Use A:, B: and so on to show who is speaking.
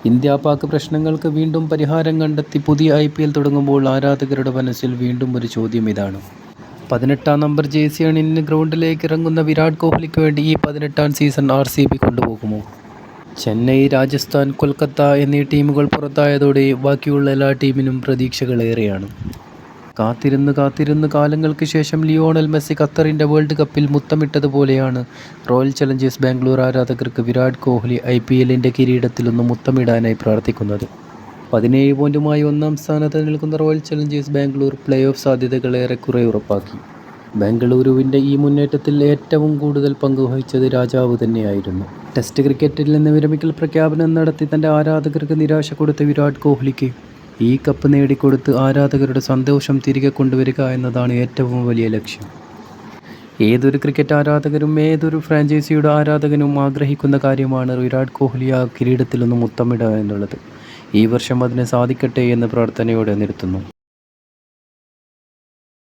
A: India-Pak പ്രശ്നങ്ങൾക്ക് വീണ്ടും പരിഹാരം കണ്ടെത്തി പുതിയ IPL തുടങ്ങുമ്പോൾ ആരാധകരുടെ മനസ്സിൽ വീണ്ടും ഒരു ചോദ്യം ഇതാണ്. 18-ാം നമ്പർ ജേഴ്സി അണിഞ്ഞ് ഗ്രൗണ്ടിലേക്ക് ഇറങ്ങുന്ന വിരാട് കോഹ്ലിക്ക് വേണ്ടി ഈ 18-ാം സീസൺ RCB കൊണ്ടുപോകുമോ? ചെന്നൈ, രാജസ്ഥാൻ, കൊൽക്കത്ത എന്നീ ടീമുകൾ പുറത്തായതോടെ ബാക്കിയുള്ള എല്ലാ ടീമിനും പ്രതീക്ഷകളേറെയാണ്. കാത്തിരുന്ന് കാലങ്ങൾക്ക് ശേഷം ലിയോണൽ മെസ്സി ഖത്തറിൻ്റെ വേൾഡ് കപ്പിൽ മുത്തമിട്ടതുപോലെയാണ് റോയൽ ചലഞ്ചേഴ്സ് ബാംഗ്ലൂർ ആരാധകർക്ക് വിരാട് കോഹ്ലി IPLൻ്റെ കിരീടത്തിലൊന്ന് മുത്തമിടാനായി പ്രാർത്ഥിക്കുന്നത്. 17 പോയിന്റുമായി 1-ാം സ്ഥാനത്ത് നിൽക്കുന്ന royal Challengers Bangalore play off സാധ്യതകൾ ഏറെക്കുറെ ഉറപ്പാക്കി. ബംഗളൂരുവിൻ്റെ ഈ മുന്നേറ്റത്തിൽ ഏറ്റവും കൂടുതൽ പങ്കുവഹിച്ചത് രാജാവ് തന്നെയായിരുന്നു. ടെസ്റ്റ് ക്രിക്കറ്റിൽ നിന്ന് വിരമിക്കൽ പ്രഖ്യാപനം നടത്തി തൻ്റെ ആരാധകർക്ക് നിരാശ കൊടുത്ത വിരാട് കോഹ്ലിക്ക് ഈ കപ്പ് നേടിക്കൊടുത്ത് ആരാധകരുടെ സന്തോഷം തിരികെ കൊണ്ടുവരിക എന്നതാണ് ഏറ്റവും വലിയ ലക്ഷ്യം. ഏതൊരു ക്രിക്കറ്റ് ആരാധകരും ഏതൊരു ഫ്രാഞ്ചൈസിയുടെ ആരാധകനും ആഗ്രഹിക്കുന്ന കാര്യമാണ് വിരാട് കോഹ്ലി ആ കിരീടത്തിലൊന്ന് മുത്തമിടുക എന്നുള്ളത്. ഈ വർഷം അതിന് സാധിക്കട്ടെ എന്ന് പ്രാർത്ഥനയോടെ നിർത്തുന്നു.